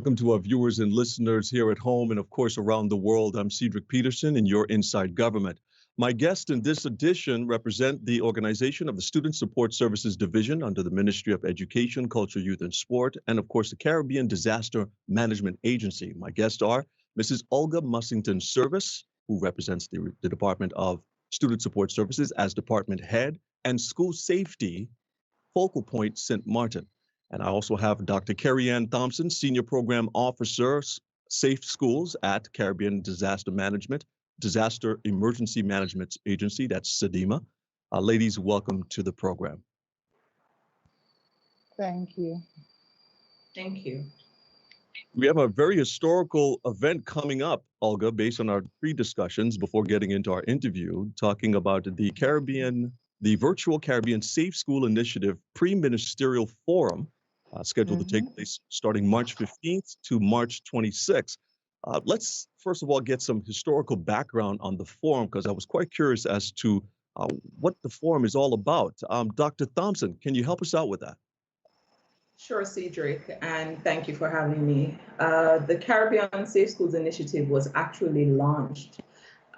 Welcome to our viewers and listeners here at home and, of course, around the world. I'm Cedric Peterson in your Inside Government. My guests in this edition represent the organization of the Student Support Services Division under the Ministry of Education, Culture, Youth, and Sport, and, of course, the Caribbean Disaster Management Agency. My guests are Mrs. Olga Mussington Service, who represents the Department of Student Support Services as Department Head, and School Safety, Focal Point St. Martin. And I also have Dr. Carrie Ann Thompson, Senior Program Officer, Safe Schools at Caribbean Disaster Emergency Management Agency, that's SDEMA. Ladies, welcome to the program. Thank you. Thank you. We have a very historical event coming up, Olga, based on our pre-discussions before getting into our interview, talking about the Virtual Caribbean Safe School Initiative Pre-Ministerial Forum, scheduled to take place starting March 15th to March 26th. Let's first of all get some historical background on the forum, because I was quite curious as to what the forum is all about. Dr. Thompson, can you help us out with that? Sure, Cedric, and thank you for having me. The Caribbean Safe Schools Initiative was actually launched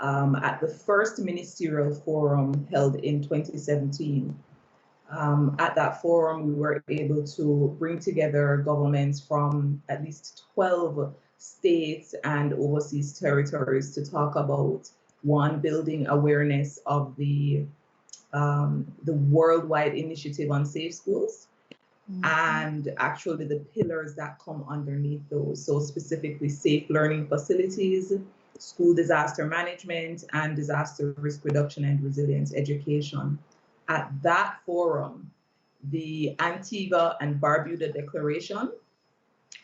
at the first ministerial forum held in 2017. At that forum, we were able to bring together governments from at least 12 states and overseas territories to talk about, one, building awareness of the worldwide initiative on safe schools, and actually the pillars that come underneath those. So specifically safe learning facilities, school disaster management, and disaster risk reduction and resilience education. At that forum, the Antigua and Barbuda Declaration,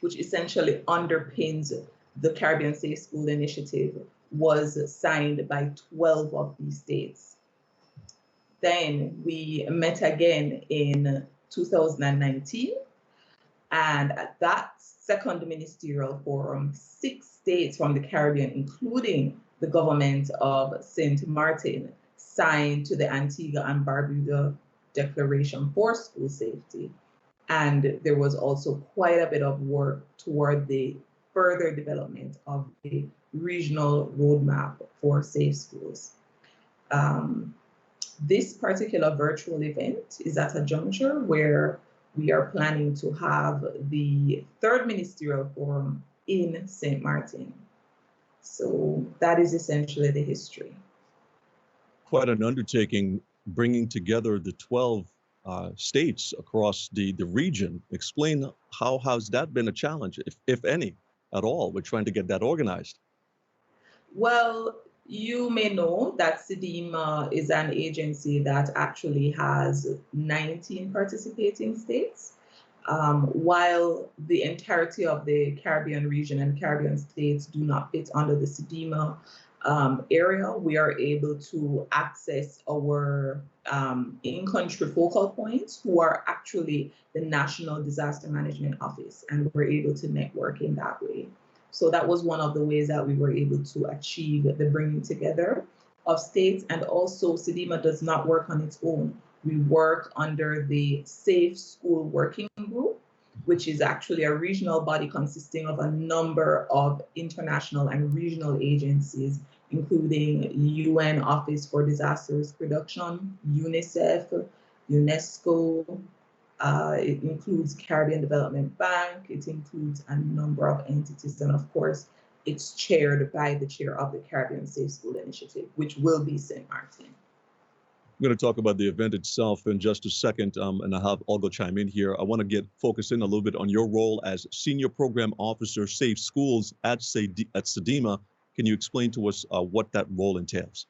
which essentially underpins the Caribbean Safe School Initiative, was signed by 12 of these states. Then we met again in 2019, and at that second ministerial forum, 6 states from the Caribbean, including the government of St. Martin, signed to the Antigua and Barbuda Declaration for School Safety. And there was also quite a bit of work toward the further development of the regional roadmap for safe schools. This particular virtual event is at a juncture where we are planning to have the third ministerial forum in St. Martin. So that is essentially the history. Quite an undertaking, bringing together the 12 states across the region. Explain how has that been a challenge, if any, at all, with trying to get that organized? Well, you may know that SDEMA is an agency that actually has 19 participating states. While the entirety of the Caribbean region and Caribbean states do not fit under the SDEMA area, we are able to access our in-country focal points, who are actually the National Disaster Management Office, and we're able to network in that way. So that was one of the ways that we were able to achieve the bringing together of states. And also, SDEMA does not work on its own. We work under the Safe School Working Group, which is actually a regional body consisting of a number of international and regional agencies, including UN Office for Disaster Risk Reduction, UNICEF, UNESCO. It includes Caribbean Development Bank. It includes a number of entities. And of course, it's chaired by the chair of the Caribbean Safe School Initiative, which will be St. Martin. I'm going to talk about the event itself in just a second, and I'll have Olga chime in here. I want to focus in a little bit on your role as Senior Program Officer, Safe Schools at SDEMA. Can you explain to us what that role entails?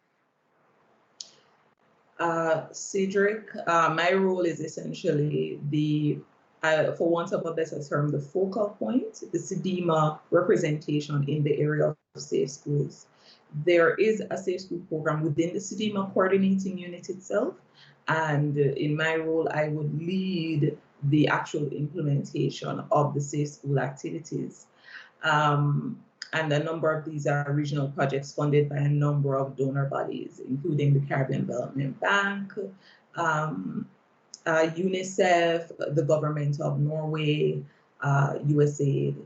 Cedric, my role is essentially for want of a better term, the focal point, the SDEMA representation in the area of safe schools. There is a safe school program within the SDEMA coordinating unit itself, and in my role, I would lead the actual implementation of the safe school activities. And a number of these are regional projects funded by a number of donor bodies, including the Caribbean Development Bank, UNICEF, the government of Norway, USAID.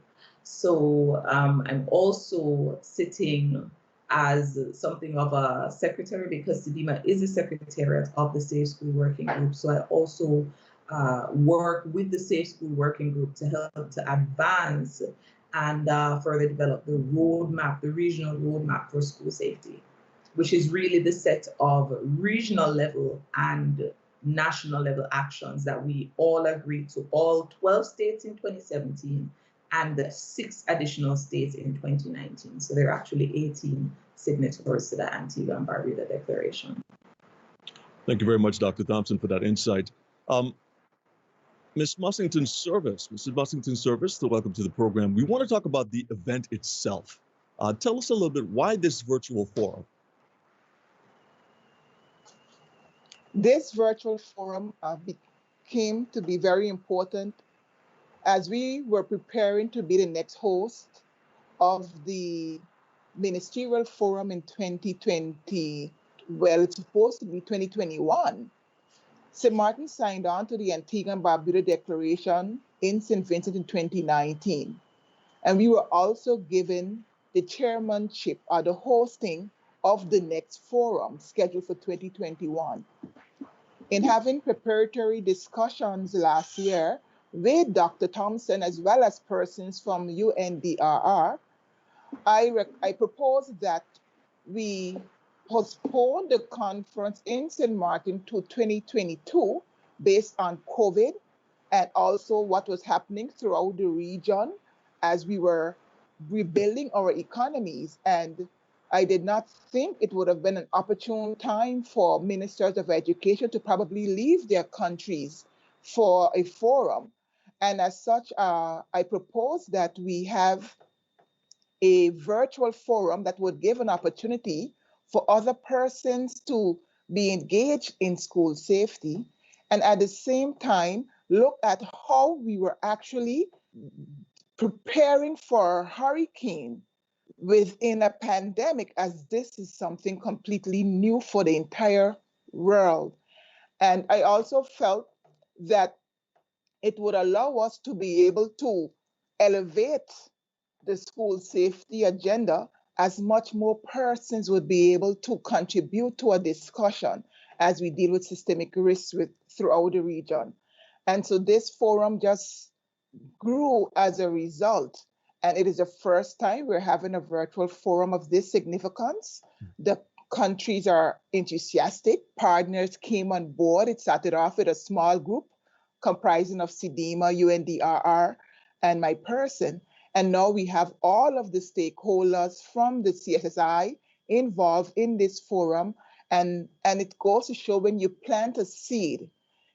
So I'm also sitting as something of a secretary because Sssd is the secretariat of the Safe School Working Group. So I also work with the Safe School Working Group to help to advance and further develop the roadmap, the regional roadmap for school safety, which is really the set of regional level and national level actions that we all agreed to, all 12 states in 2017 and the 6 additional states in 2019. So there are actually 18 signatories to the Antigua and Barbuda Declaration. Thank you very much, Dr. Thompson, for that insight. Ms. Mrs. Mussington-Service, so welcome to the program. We want to talk about the event itself. Tell us a little bit why this virtual forum. This virtual forum came to be very important as we were preparing to be the next host of the ministerial forum in 2020. Well, it's supposed to be 2021. St. Martin signed on to the Antigua and Barbuda Declaration in St. Vincent in 2019. And we were also given the chairmanship or the hosting of the next forum scheduled for 2021. In having preparatory discussions last year with Dr. Thompson as well as persons from UNDRR, I proposed that we postpone the conference in St. Martin to 2022 based on COVID and also what was happening throughout the region as we were rebuilding our economies. And I did not think it would have been an opportune time for ministers of education to probably leave their countries for a forum. And as such, I propose that we have a virtual forum that would give an opportunity for other persons to be engaged in school safety, and at the same time, look at how we were actually preparing for a hurricane within a pandemic, as this is something completely new for the entire world. And I also felt that it would allow us to be able to elevate the school safety agenda as much more persons would be able to contribute to a discussion as we deal with systemic risks throughout the region. And so this forum just grew as a result. And it is the first time we're having a virtual forum of this significance. The countries are enthusiastic. Partners came on board. It started off with a small group comprising of SSD, UNDRR, and my person. And now we have all of the stakeholders from the CSSI involved in this forum. And it goes to show when you plant a seed,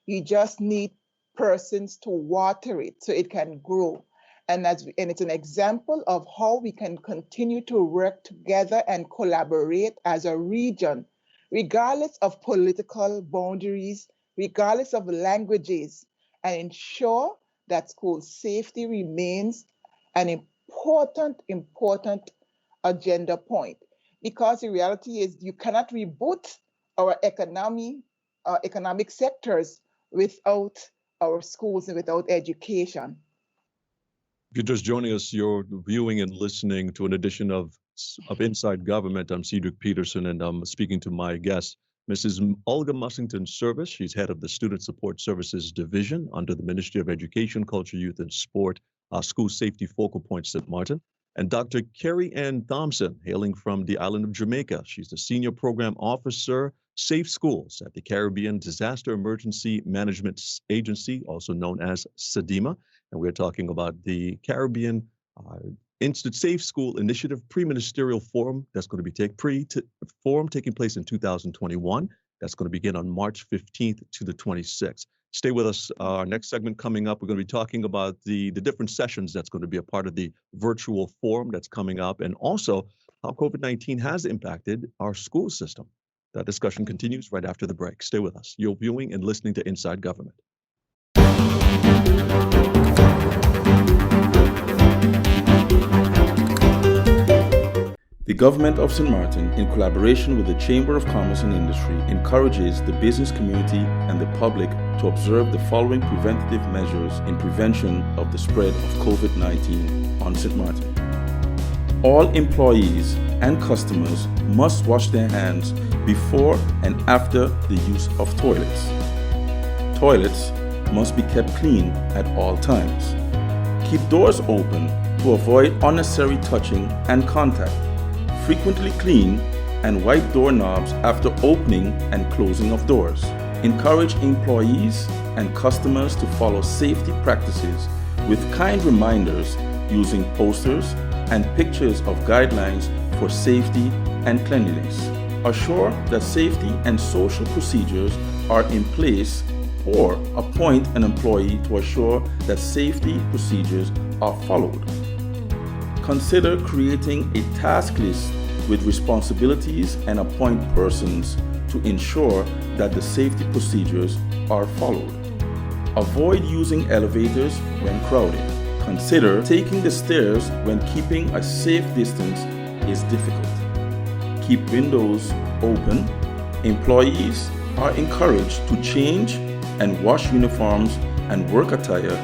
you just need persons to water it so it can grow. And it's an example of how we can continue to work together and collaborate as a region, regardless of political boundaries, regardless of languages, and ensure that school safety remains an important agenda point. Because the reality is you cannot reboot our economic sectors without our schools and without education. If you're just joining us, you're viewing and listening to an edition of Inside Government. I'm Cedric Peterson, and I'm speaking to my guest, Mrs. Olga Mussington-Service. She's head of the Student Support Services Division under the Ministry of Education, Culture, Youth, and Sport, School Safety Focal Point, St. Martin. And Dr. Carrie Ann Thompson, hailing from the island of Jamaica. She's the Senior Program Officer, Safe Schools at the Caribbean Disaster Emergency Management Agency, also known as SSD. And we're talking about the Caribbean Instant Safe School Initiative Pre-Ministerial Forum that's going to be taking place in 2021. That's going to begin on March 15th to the 26th. Stay with us. Our next segment coming up, we're going to be talking about the different sessions that's going to be a part of the virtual forum that's coming up, and also how COVID-19 has impacted our school system. That discussion continues right after the break. Stay with us. You're viewing and listening to Inside Government. The Government of St. Martin, in collaboration with the Chamber of Commerce and Industry, encourages the business community and the public to observe the following preventative measures in prevention of the spread of COVID-19 on St. Martin. All employees and customers must wash their hands before and after the use of toilets. Toilets must be kept clean at all times. Keep doors open to avoid unnecessary touching and contact. Frequently clean and wipe doorknobs after opening and closing of doors. Encourage employees and customers to follow safety practices with kind reminders using posters and pictures of guidelines for safety and cleanliness. Assure that safety and social procedures are in place or appoint an employee to assure that safety procedures are followed. Consider creating a task list with responsibilities and appoint persons to ensure that the safety procedures are followed. Avoid using elevators when crowded. Consider taking the stairs when keeping a safe distance is difficult. Keep windows open. Employees are encouraged to change and wash uniforms and work attire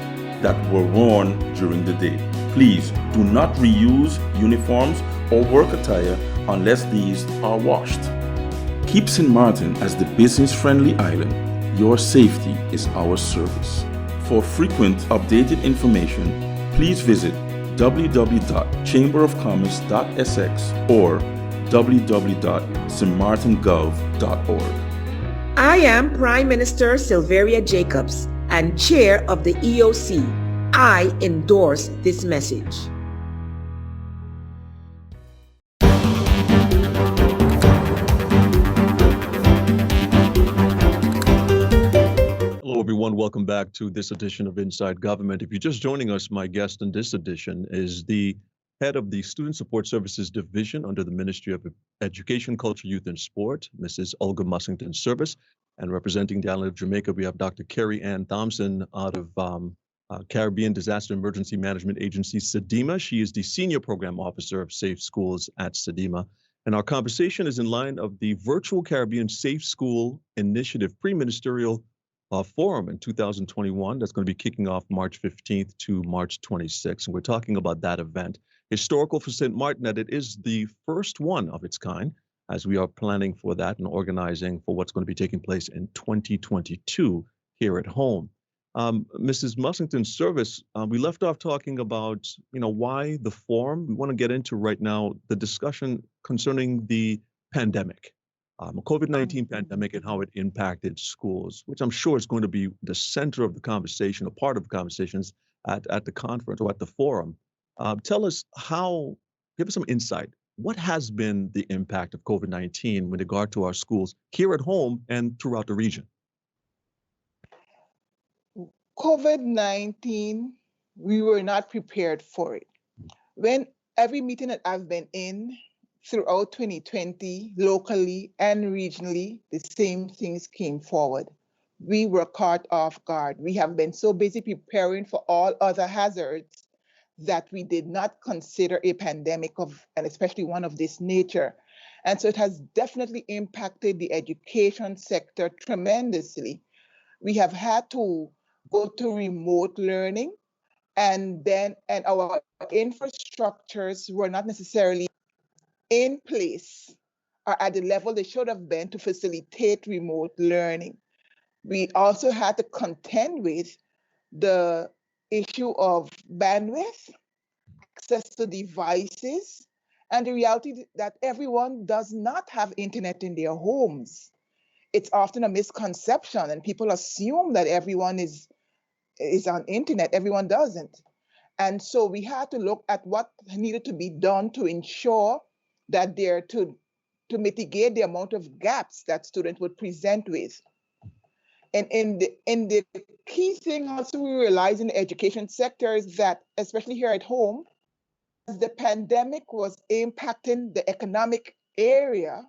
that were worn during the day. Please do not reuse uniforms or work attire unless these are washed. Keep St. Martin as the business-friendly island. Your safety is our service. For frequent updated information, please visit www.chamberofcommerce.sx or www.stmartingov.org. I am Prime Minister Silveria Jacobs and Chair of the EOC. I endorse this message. Hello, everyone. Welcome back to this edition of Inside Government. If you're just joining us, my guest in this edition is the head of the Student Support Services Division under the Ministry of Education, Culture, Youth, and Sport, Mrs. Olga Mussington-Service. And representing the island of Jamaica, we have Dr. Carrie Ann Thompson out of Caribbean Disaster Emergency Management Agency, SDEMA. She is the Senior Program Officer of Safe Schools at SDEMA. And our conversation is in line of the Virtual Caribbean Safe School Initiative Pre-Ministerial Forum in 2021 that's going to be kicking off March 15th to March 26th. And we're talking about that event. Historical for St. Martin, that it is the first one of its kind, as we are planning for that and organizing for what's going to be taking place in 2022 here at home. Mrs. Mussington-Service, we left off talking about, why the forum. We want to get into right now the discussion concerning the pandemic. COVID-19 pandemic and how it impacted schools, which I'm sure is going to be the center of the conversation, a part of the conversations at the conference or at the forum. Tell us give us some insight. What has been the impact of COVID-19 with regard to our schools here at home and throughout the region? COVID-19, we were not prepared for it. When every meeting that I've been in throughout 2020, locally and regionally, the same things came forward. We were caught off guard. We have been so busy preparing for all other hazards that we did not consider a pandemic and especially one of this nature. And so it has definitely impacted the education sector tremendously. We have had to go to remote learning, and our infrastructures were not necessarily in place or at the level they should have been to facilitate remote learning. We also had to contend with the issue of bandwidth, access to devices, and the reality that everyone does not have internet in their homes. It's often a misconception, and people assume that everyone is on internet. Everyone doesn't. And so we had to look at what needed to be done to ensure that to mitigate the amount of gaps that students would present with. And in the key thing also we realize in the education sector is that, especially here at home, as the pandemic was impacting the economic area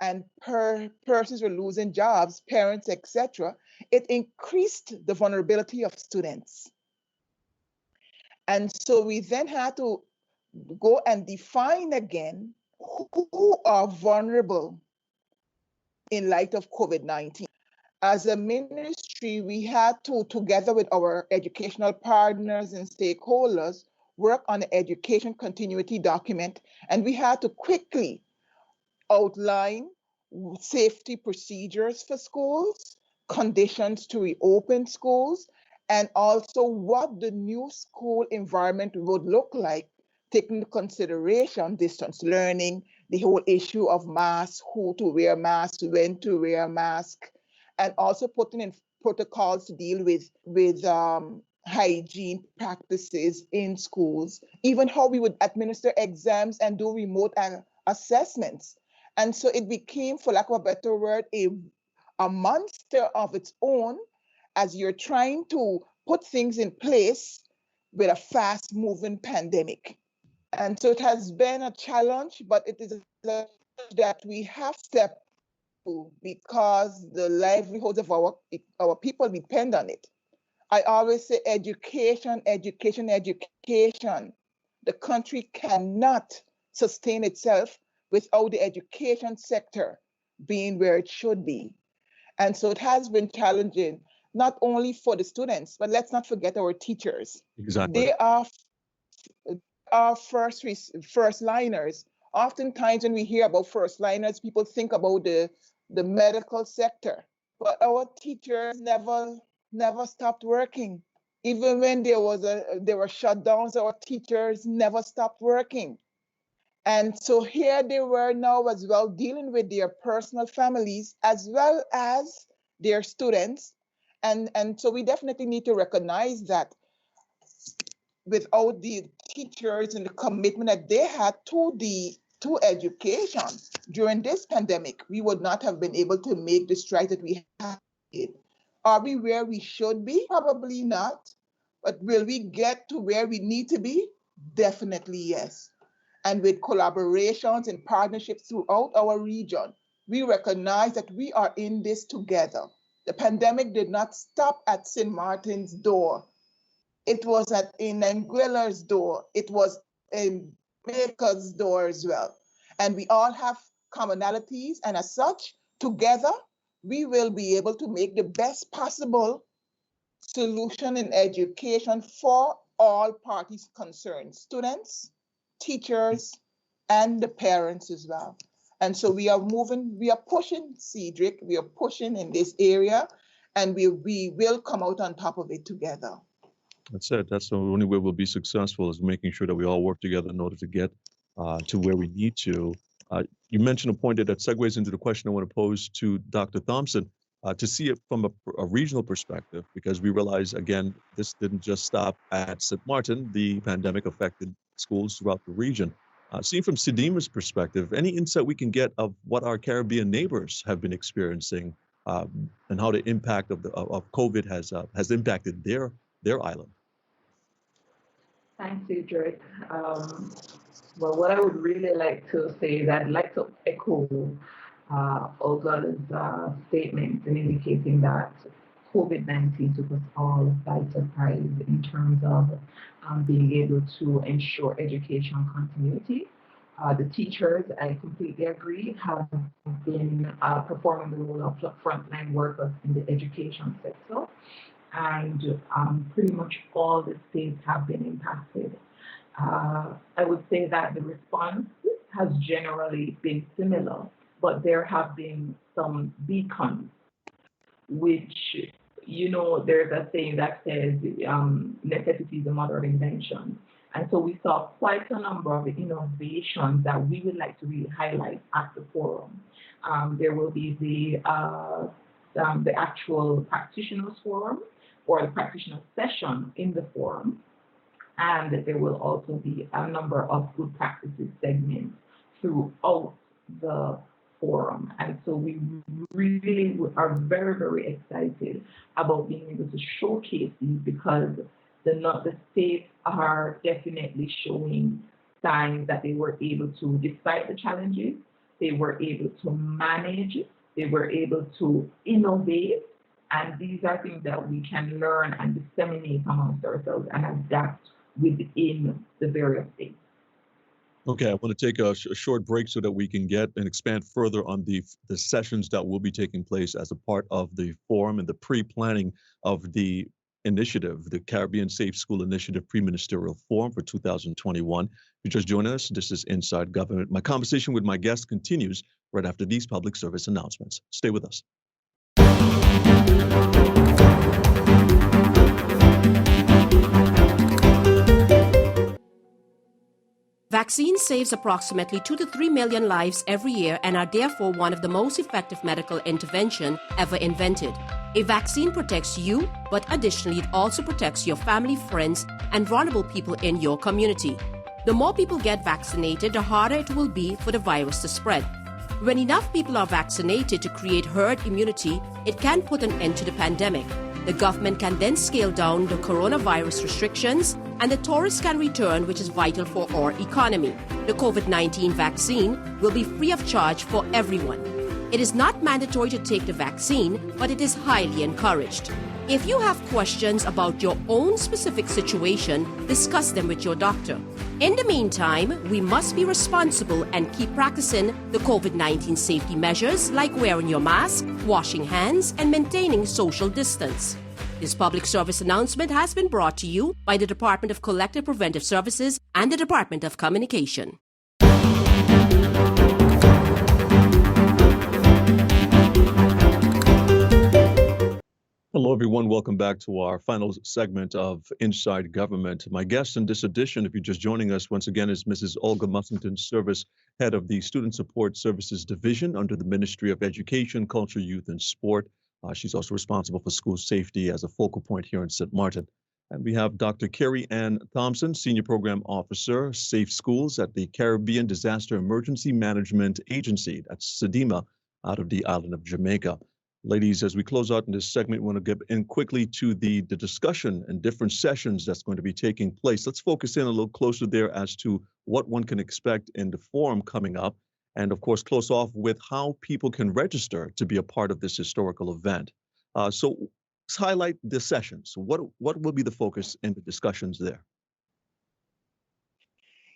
and persons were losing jobs, parents, etc., it increased the vulnerability of students. And so we then had to go and define again who are vulnerable in light of COVID-19. As a ministry, we had to, together with our educational partners and stakeholders, work on the education continuity document, and we had to quickly outline safety procedures for schools, conditions to reopen schools, and also what the new school environment would look like, taking into consideration distance learning, the whole issue of masks, who to wear masks, when to wear masks, and also putting in protocols to deal with hygiene practices in schools, even how we would administer exams and do remote assessments. And so it became, for lack of a better word, a monster of its own as you're trying to put things in place with a fast moving pandemic. And so it has been a challenge, but it is a challenge that we have stepped to because the livelihoods of our people depend on it. I always say education, education, education. The country cannot sustain itself without the education sector being where it should be. And so it has been challenging, not only for the students, but let's not forget our teachers. Exactly. They are our first liners. Oftentimes when we hear about first liners, people think about the medical sector, but our teachers never stopped working. Even when there were shutdowns, our teachers never stopped working. And so here they were now as well dealing with their personal families as well as their students. And so we definitely need to recognize that without the teachers and the commitment that they had to education during this pandemic, we would not have been able to make the strides that we have made. Are we where we should be? Probably not. But will we get to where we need to be? Definitely yes. And with collaborations and partnerships throughout our region, we recognize that we are in this together. The pandemic did not stop at St. Martin's door. It was in Anguilla's door. It was in Baker's door as well. And we all have commonalities. And as such, together, we will be able to make the best possible solution in education for all parties concerned, students, teachers, and the parents as well. And so we are pushing, Cedric, we are pushing in this area, and we will come out on top of it together. That's it. That's the only way we'll be successful, is making sure that we all work together in order to get to where we need to. You mentioned a point that segues into the question I want to pose to Dr. Thompson, to see it from a regional perspective, because we realize, again, this didn't just stop at St. Martin. The pandemic affected schools throughout the region. Seen from SDIMA's perspective, any insight we can get of what our Caribbean neighbors have been experiencing, and how the impact of COVID has impacted their island? Thanks, Cedric. Well, what I would really like to say is I'd like to echo Olga's statement in indicating that COVID-19 took us all by surprise in terms of being able to ensure education continuity. The teachers, I completely agree, have been performing the role of frontline workers in the education sector. And pretty much all the states have been impacted. I would say that the response has generally been similar, but there have been some beacons, which, there's a saying that says necessity is the mother of invention. And so we saw quite a number of innovations that we would like to really highlight at the forum. There will be the actual practitioners forum, or the practitioner session in the forum. And there will also be a number of good practices segments throughout the forum. And so we really are very, very excited about being able to showcase these, because the states are definitely showing signs that they were able to, despite the challenges, they were able to manage, they were able to innovate. And these are things that we can learn and disseminate amongst ourselves and adapt within the various states. Okay, I want to take a short break so that we can get and expand further on the sessions that will be taking place as a part of the forum and the pre-planning of the initiative, the Caribbean Safe School Initiative Pre-Ministerial Forum for 2021. If you're just joining us, this is Inside Government. My conversation with my guest continues right after these public service announcements. Stay with us. Vaccine saves approximately 2 to 3 million lives every year and are therefore one of the most effective medical intervention ever invented. A vaccine protects you, but additionally it also protects your family, friends, and vulnerable people in your community. The more people get vaccinated, the harder it will be for the virus to spread. When enough people are vaccinated to create herd immunity, it can put an end to the pandemic. The government can then scale down the coronavirus restrictions and the tourists can return, which is vital for our economy. The COVID-19 vaccine will be free of charge for everyone. It is not mandatory to take the vaccine, but it is highly encouraged. If you have questions about your own specific situation, discuss them with your doctor. In the meantime, we must be responsible and keep practicing the COVID-19 safety measures like wearing your mask, washing hands, and maintaining social distance. This public service announcement has been brought to you by the Department of Collective Preventive Services and the Department of Communication. Hello, everyone. Welcome back to our final segment of Inside Government. My guest in this edition, if you're just joining us once again, is Mrs. Olga Mussington Service, head of the Student Support Services Division under the Ministry of Education, Culture, Youth, and Sport. She's also responsible for school safety as a focal point here in St. Martin. And we have Dr. Carrie Ann Thompson, Senior Program Officer, Safe Schools at the Caribbean Disaster Emergency Management Agency, that's SDEMA, out of the island of Jamaica. Ladies, as we close out in this segment, we want to get in quickly to the discussion and different sessions that's going to be taking place. Let's focus in a little closer there as to what one can expect in the forum coming up. And of course, close off with how people can register to be a part of this historical event. So let's highlight the sessions. What will be the focus in the discussions there?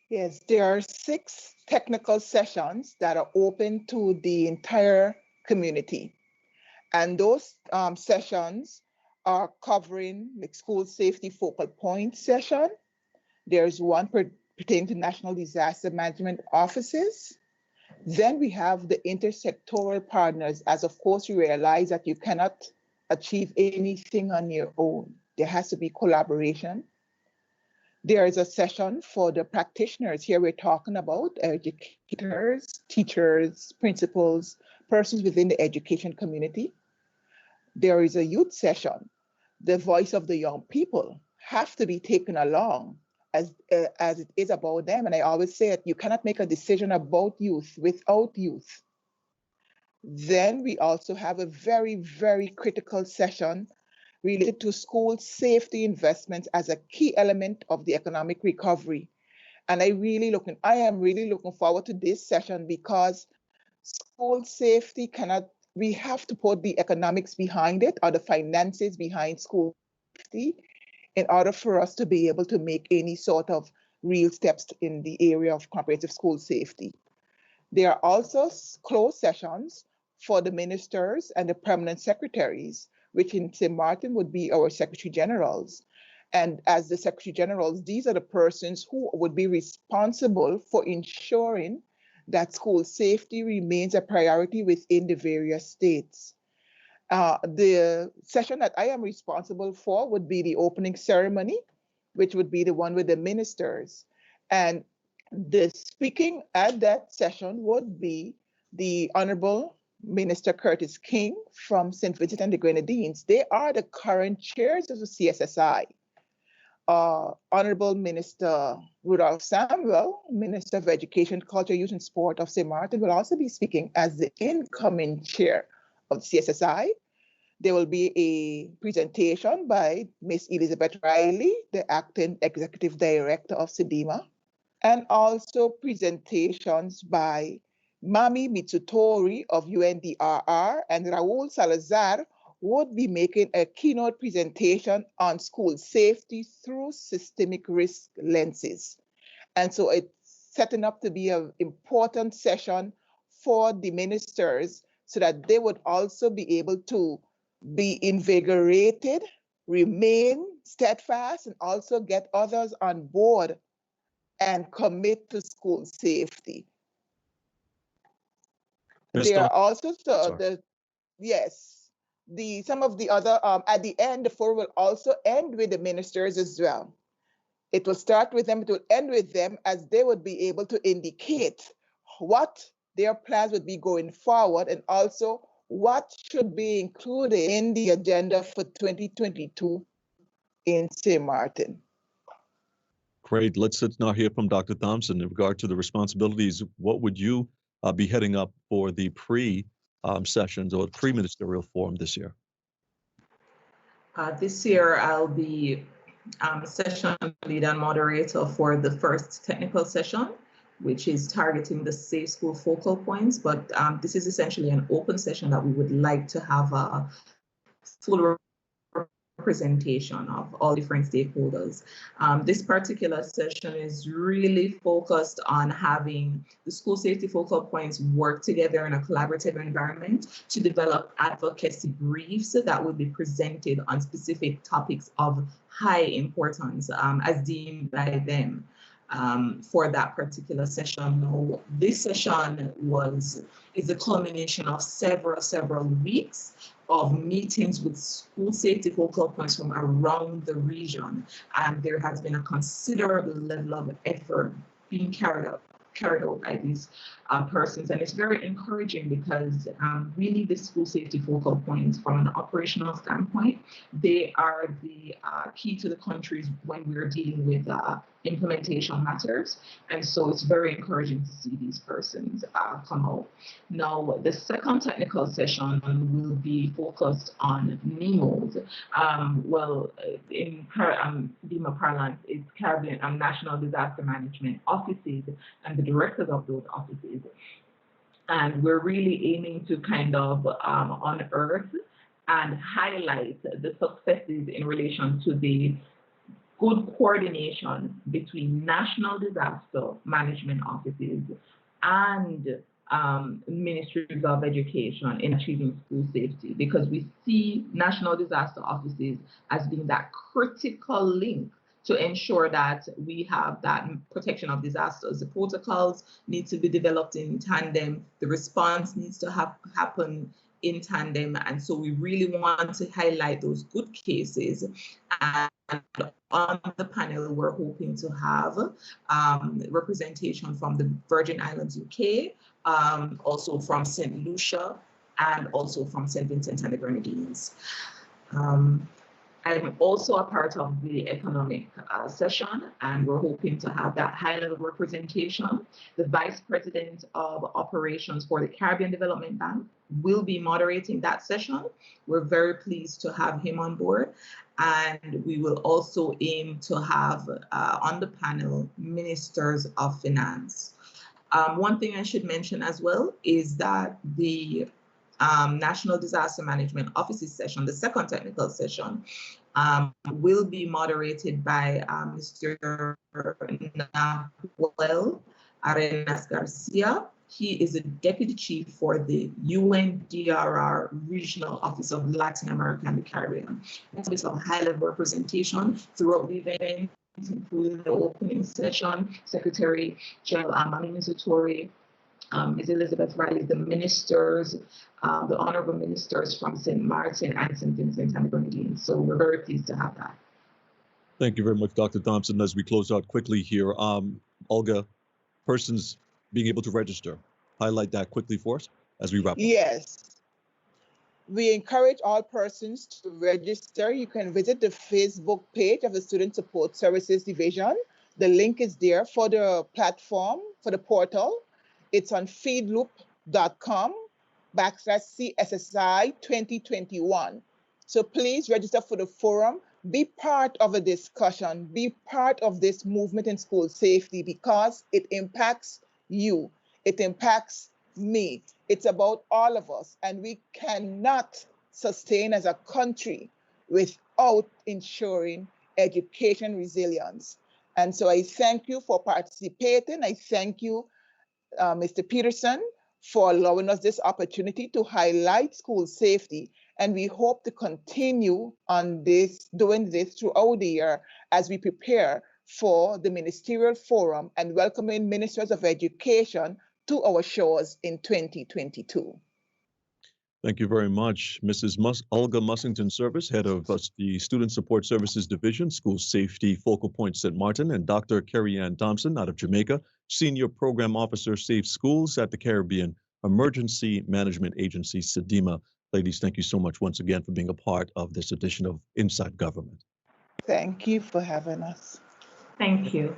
Yes, there are 6 technical sessions that are open to the entire community. And those sessions are covering the school safety focal point session. There's one pertaining to national disaster management offices. Then we have the intersectoral partners, as of course you realize that you cannot achieve anything on your own. There has to be collaboration. There is a session for the practitioners. Here we're talking about educators, teachers, principals, persons within the education community. There is a youth session. The voice of the young people have to be taken along as it is about them. And I always say it, you cannot make a decision about youth without youth. Then we also have a very, very critical session related to school safety investments as a key element of the economic recovery. And I am really looking forward to this session because school safety we have to put the economics behind it or the finances behind school safety in order for us to be able to make any sort of real steps in the area of comprehensive school safety. There are also closed sessions for the ministers and the permanent secretaries, which in St. Martin would be our Secretary Generals. And as the Secretary Generals, these are the persons who would be responsible for ensuring that school safety remains a priority within the various states. The session that I am responsible for would be the opening ceremony, which would be the one with the ministers. And the speaking at that session would be the Honorable Minister Curtis King from St. Vincent and the Grenadines. They are the current chairs of the CSSI. Honorable Minister Rudolph Samuel, Minister of Education, Culture, Youth and Sport of St. Martin, will also be speaking as the incoming chair of the CSSI. There will be a presentation by Ms. Elizabeth Riley, the acting executive director of SDEMA, and also presentations by Mami Mitsutori of UNDRR and Raul Salazar would be making a keynote presentation on school safety through systemic risk lenses. And so it's setting up to be an important session for the ministers so that they would also be able to be invigorated remain steadfast and also get others on board and commit to school safety. There are also some of the other, at the end, the forum will also end with the ministers as well. It will start with them, it will end with them, as they would be able to indicate what their plans would be going forward, and also what should be included in the agenda for 2022 in St. Martin. Great. Let's now hear from Dr. Thompson in regard to the responsibilities. What would you be heading up for the pre-sessions or pre-ministerial forum this year? This year, I'll be session lead and moderator for the first technical session, which is targeting the Safe School focal points. But this is essentially an open session that we would like to have a full representation of all different stakeholders. This particular session is really focused on having the school safety focal points work together in a collaborative environment to develop advocacy briefs that will be presented on specific topics of high importance as deemed by them. For that particular session. Now, this session is a culmination of several weeks of meetings with school safety focal points from around the region, and there has been a considerable level of effort being carried out by these persons, and it's very encouraging because really the school safety focal points from an operational standpoint, they are the key to the countries when we're dealing with implementation matters, and so it's very encouraging to see these persons come out. Now, the second technical session will be focused on NEMOs. In DEMA parlance, it's Caribbean National Disaster Management Offices and the directors of those offices. And we're really aiming to kind of unearth and highlight the successes in relation to the good coordination between national disaster management offices and ministries of education in achieving school safety, because we see national disaster offices as being that critical link to ensure that we have that protection of disasters. The protocols need to be developed in tandem, the response needs to happen in tandem, and so we really want to highlight those good cases. And on the panel, we're hoping to have representation from the Virgin Islands, UK, also from St. Lucia, and also from St. Vincent and the Grenadines. I'm also a part of the economic session, and we're hoping to have that high-level representation. The Vice President of Operations for the Caribbean Development Bank will be moderating that session. We're very pleased to have him on board, and we will also aim to have on the panel Ministers of Finance. One thing I should mention as well is that the National Disaster Management Offices session, the second technical session, will be moderated by Mr. Nahuel Arenas Garcia. He is a deputy chief for the UNDRR Regional Office of Latin America and the Caribbean. It's a high-level representation throughout the event, including the opening session. Secretary General Amami Mizutori, Ms. Elizabeth Riley, the ministers, the honorable ministers from St. Martin and St. Vincent and the Grenadines. So we're very pleased to have that. Thank you very much, Dr. Thompson. As we close out quickly here, Olga, persons being able to register, highlight that quickly for us as we wrap up. Yes. We encourage all persons to register. You can visit the Facebook page of the Student Support Services Division. The link is there for the platform, for the portal. It's on feedloop.com/CSSI 2021. So please register for the forum. Be part of a discussion. Be part of this movement in school safety, because it impacts you. It impacts me. It's about all of us. And we cannot sustain as a country without ensuring education resilience. And so I thank you for participating. I thank you, Mr. Peterson, for allowing us this opportunity to highlight school safety And we hope to continue on doing this throughout the year as we prepare for the ministerial forum and welcoming ministers of education to our shores in 2022. Thank you very much, Mrs. Olga Mussington Service, head of the Student Support Services Division, School Safety Focal Point St. Martin, and Dr. Carrie Ann Thompson out of Jamaica, Senior Program Officer, Safe Schools at the Caribbean Emergency Management Agency, SSD. Ladies, thank you so much once again for being a part of this edition of Inside Government. Thank you for having us. Thank you.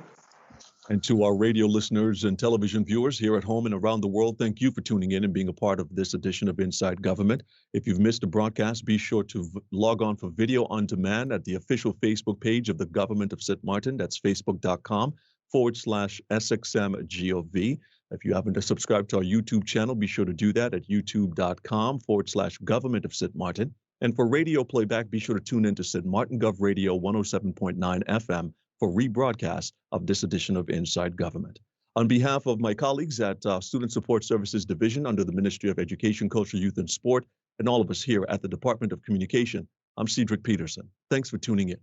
And to our radio listeners and television viewers here at home and around the world, thank you for tuning in and being a part of this edition of Inside Government. If you've missed a broadcast, be sure to log on for video on demand at the official Facebook page of the Government of St. Martin. That's facebook.com/SXMGOV. If you happen to subscribe to our YouTube channel, be sure to do that at youtube.com/Government of St. Martin. And for radio playback, be sure to tune in to St. Martin Gov Radio 107.9 FM for rebroadcast of this edition of Inside Government. On behalf of my colleagues at Student Support Services Division under the Ministry of Education, Culture, Youth, and Sport, and all of us here at the Department of Communication, I'm Sssd Peterson. Thanks for tuning in.